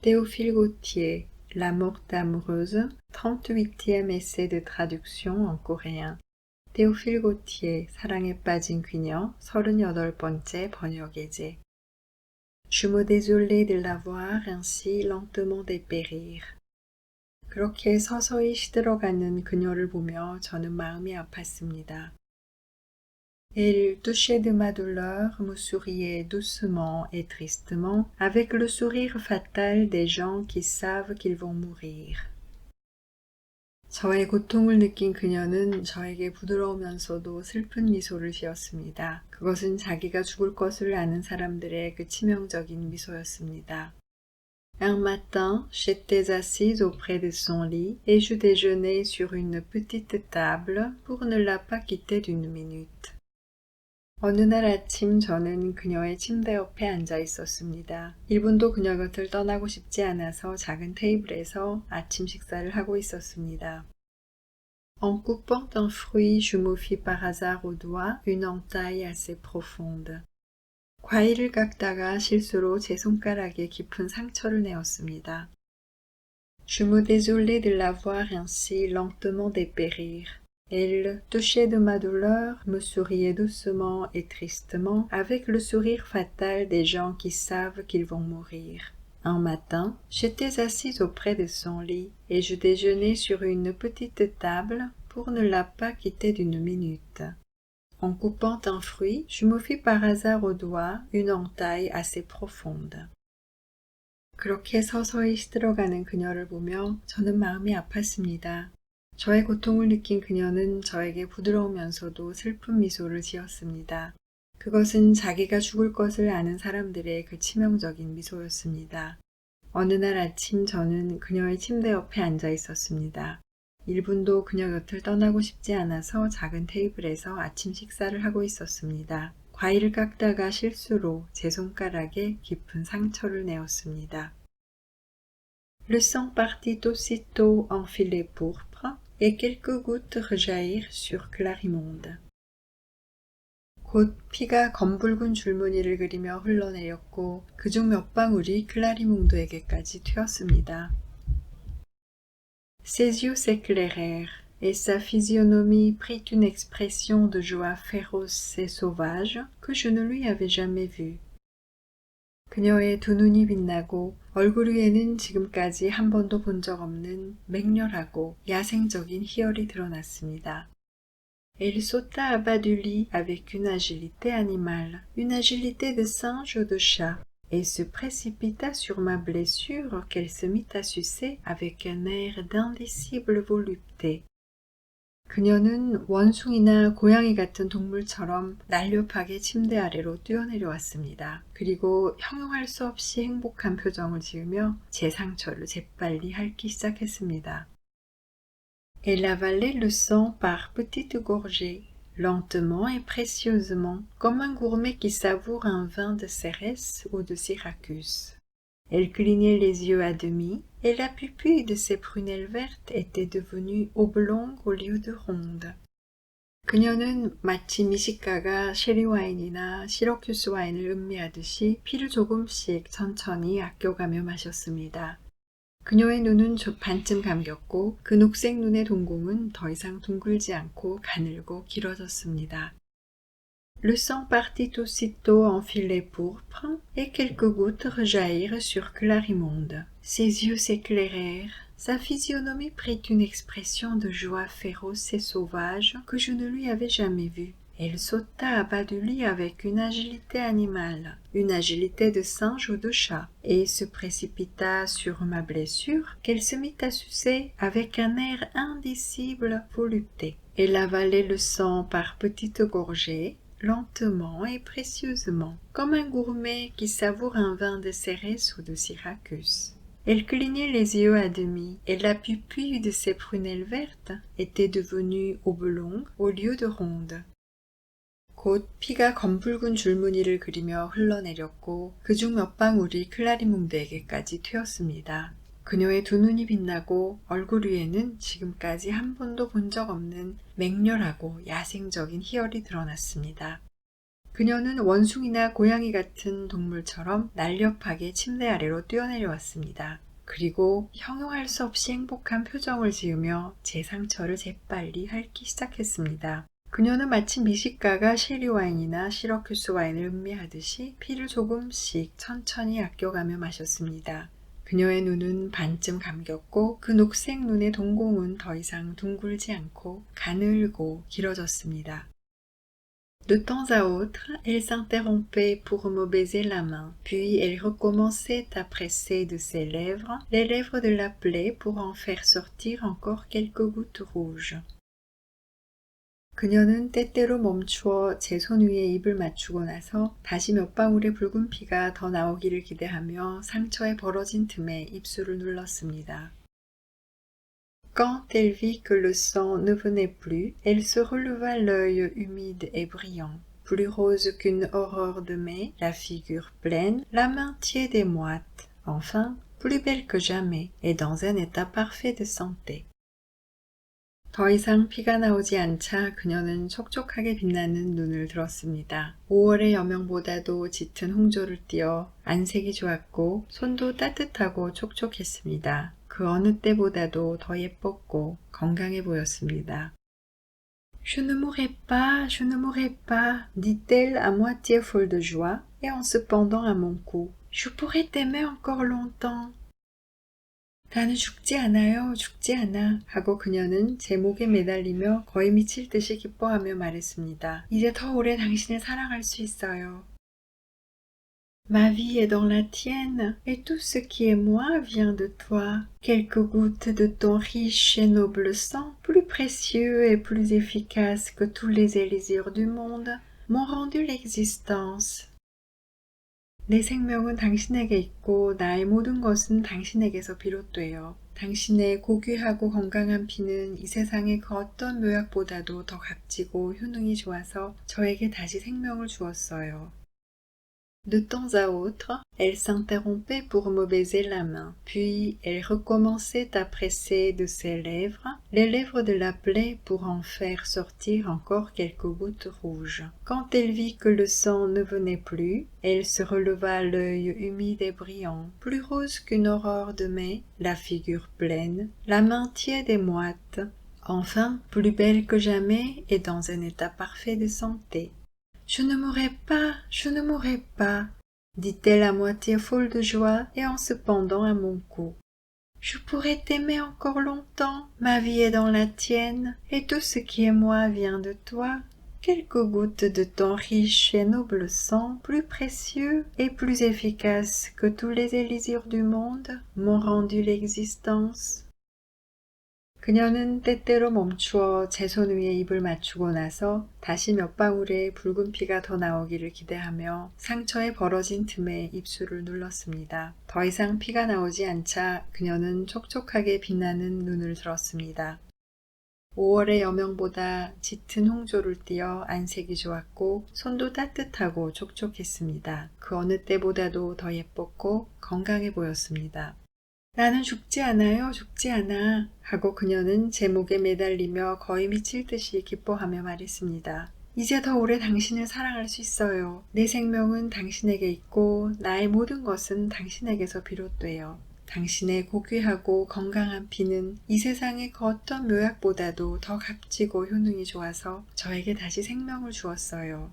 Théophile Gautier, La morte amoureuse, 38e essai de traduction en coréen. Théophile Gautier, 사랑에 빠진 귀녀, 38번째 번역 예제. Je me désolais de la voir ainsi lentement dépérir. 그렇게 서서히 시들어가는 그녀를 보며 저는 마음이 아팠습니다. Elle touchait de ma douleur, me souriait doucement et tristement, avec le sourire fatal des gens qui savent qu'ils vont mourir. 저의 고통을 느낀 그녀는 저에게 부드러우면서도 슬픈 미소를 지었습니다. 그것은 자기가 죽을 것을 아는 사람들의 그 치명적인 미소였습니다. Un matin, j'étais assise auprès de son lit et je déjeunais sur une petite table pour ne la pas quitter d'une minute. 어느 날 아침 저는 그녀의 침대 옆에 앉아 있었습니다. 1분도 그녀 곁을 떠나고 싶지 않아서 작은 테이블에서 아침 식사를 하고 있었습니다. En coupant un fruit, je me fis par hasard au doigt une entaille assez profonde. 과일을 깎다가 실수로 제 손가락에 깊은 상처를 내었습니다. Je me désolais de la voir ainsi lentement dépérir. Elle, touchée de ma douleur, me souriait doucement et tristement, avec le sourire fatal des gens qui savent qu'ils vont mourir. Un matin, j'étais assise auprès de son lit et je déjeunais sur une petite table pour ne la pas quitter d'une minute. En coupant un fruit, je me fis par hasard au doigt une entaille assez profonde. 그렇게 서서히 시들어가는 그녀를 보며 저는 마음이 아팠습니다. 저의 고통을 느낀 그녀는 저에게 부드러우면서도 슬픈 미소를 지었습니다. 그것은 자기가 죽을 것을 아는 사람들의 그 치명적인 미소였습니다. 어느 날 아침 저는 그녀의 침대 옆에 앉아 있었습니다. 1분도 그녀 곁을 떠나고 싶지 않아서 작은 테이블에서 아침 식사를 하고 있었습니다. 과일을 깎다가 실수로 제 손가락에 깊은 상처를 내었습니다. Le sang partit aussitôt en filet pourpre et quelques gouttes rejaillirent sur Clarimonde. 곧 피가 검붉은 줄무늬를 그리며 흘러내렸고 그중 몇 방울이 클라리몽드에게까지 튀었습니다. Ses yeux s'éclairèrent et sa physionomie prit une expression de joie féroce et sauvage que je ne lui avais jamais vue. 그녀의 두 눈이 빛나고 얼굴 위에는 지금까지 한 번도 본 적 없는 맹렬하고 야생적인 희열이 드러났습니다. Elle sauta à bas du lit avec une agilité animale, une agilité de singe ou de chat, et se précipita sur ma blessure qu'elle se mit à sucer avec un air d'indicible volupté. 그녀는 원숭이나 고양이 같은 동물처럼 날렵하게 침대 아래로 뛰어내려왔습니다. 그리고 형용할 수 없이 행복한 표정을 지으며 제 상처를 재빨리 핥기 시작했습니다. Elle avalait le sang par petites gorgées, lentement et précieusement, comme un gourmet qui savoure un vin de Cérès ou de Syracuse. Elle clignait les yeux à demi, et la pupille de ses prunelles vertes était devenue oblongue au lieu de ronde. 그녀는 마치 미식가가 셰리 와인이나 시러큐스 와인을 음미하듯이 피를 조금씩 천천히 아껴가며 마셨습니다. 그녀의 눈은 반쯤 감겼고 그 녹색 눈의 동공은 더 이상 둥글지 않고 가늘고 길어졌습니다. Le sang partit aussitôt en filet pourpre et quelques gouttes rejaillirent sur Clarimonde. Ses yeux s'éclairèrent, sa physionomie prit une expression de joie féroce et sauvage que je ne lui avais jamais vue. Elle sauta à bas du lit avec une agilité animale, une agilité de singe ou de chat, et se précipita sur ma blessure qu'elle se mit à sucer avec un air indicible volupté. Elle avalait le sang par petites gorgées, lentement et précieusement, comme un gourmet qui savoure un vin de Cérès ou de Syracuse. Elle clignait les yeux à demi, et la pupille de ses prunelles vertes était devenue oblongue au lieu de ronde. 곧 피가 검붉은 줄무늬를 그리며 흘러내렸고 그중 몇 방울이 클라리몽드에게까지 튀었습니다. 그녀의 두 눈이 빛나고 얼굴 위에는 지금까지 한 번도 본 적 없는 맹렬하고 야생적인 희열이 드러났습니다. 그녀는 원숭이나 고양이 같은 동물처럼 날렵하게 침대 아래로 뛰어내려왔습니다. 그리고 형용할 수 없이 행복한 표정을 지으며 제 상처를 재빨리 핥기 시작했습니다. 그녀는 마치 미식가가 쉐리 와인이나 시러큐스 와인을 음미하듯이 피를 조금씩 천천히 아껴가며 마셨습니다. 그녀의 눈은 반쯤 감겼고 그 녹색 눈의 동공은 더 이상 둥글지 않고 가늘고 길어졌습니다. De temps à autre, elle s'interrompait pour me baiser la main, puis elle recommençait à presser de ses lèvres les lèvres de la plaie pour en faire sortir encore quelques gouttes rouges. 그녀는 때때로 멈추어 제 손 위에 입을 맞추고 나서 다시 몇 방울의 붉은 피가 더 나오기를 기대하며 상처에 벌어진 틈에 입술을 눌렀습니다. Quand elle vit que le sang ne venait plus, elle se releva l'œil humide et brillant, plus rose qu'une aurore de mai, la figure pleine, la main tiède et moite, enfin, plus belle que jamais et dans un état parfait de santé. 더 이상 피가 나오지 않자 그녀는 촉촉하게 빛나는 눈을 들었습니다. 5월의 여명보다도 짙은 홍조를 띠어 안색이 좋았고 손도 따뜻하고 촉촉했습니다. 그 어느 때보다도 더 예뻤고 건강해 보였습니다. Je ne mourrai pas, je ne mourrai pas, dit-elle à moitié folle de joie et en se pendant à mon cou. Je pourrais t'aimer encore longtemps. 나는 죽지 않아요, 죽지 않아 하고 그녀는 제 목에 매달리며 거의 미칠 듯이 기뻐하며 말했습니다. 이제 더 오래 당신을 사랑할 수 있어요. Ma vie est dans la tienne, et tout ce qui est moi vient de toi. Quelques gouttes de ton riche et noble sang, plus précieux et plus efficace que tous les élixirs du monde, m'ont rendu l'existence. 내 생명은 당신에게 있고 나의 모든 것은 당신에게서 비롯돼요. 당신의 고귀하고 건강한 피는 이 세상의 그 어떤 묘약보다도 더 값지고 효능이 좋아서 저에게 다시 생명을 주었어요. De temps à autre, elle s'interrompait pour me baiser la main, puis elle recommençait à presser de ses lèvres les lèvres de la plaie pour en faire sortir encore quelques gouttes rouges. Quand elle vit que le sang ne venait plus, elle se releva l'œil humide et brillant, plus rose qu'une aurore de mai, la figure pleine, la main tiède et moite, enfin plus belle que jamais et dans un état parfait de santé. Je ne mourrai pas, dit-elle à moitié folle de joie et en se pendant à mon cou. Je pourrais t'aimer encore longtemps, ma vie est dans la tienne, et tout ce qui est moi vient de toi. Quelques gouttes de ton riche et noble sang, plus précieux et plus efficace que tous les élixirs du monde, m'ont rendu l'existence. 그녀는 때때로 멈추어 제 손 위에 입을 맞추고 나서 다시 몇 방울의 붉은 피가 더 나오기를 기대하며 상처에 벌어진 틈에 입술을 눌렀습니다. 더 이상 피가 나오지 않자 그녀는 촉촉하게 빛나는 눈을 들었습니다. 5월의 여명보다 짙은 홍조를 띠어 안색이 좋았고 손도 따뜻하고 촉촉했습니다. 그 어느 때보다도 더 예뻤고 건강해 보였습니다. 나는 죽지 않아요, 죽지 않아 하고 그녀는 제 목에 매달리며 거의 미칠 듯이 기뻐하며 말했습니다. 이제 더 오래 당신을 사랑할 수 있어요. 내 생명은 당신에게 있고 나의 모든 것은 당신에게서 비롯돼요. 당신의 고귀하고 건강한 피는 이 세상의 그 어떤 묘약보다도 더 값지고 효능이 좋아서 저에게 다시 생명을 주었어요.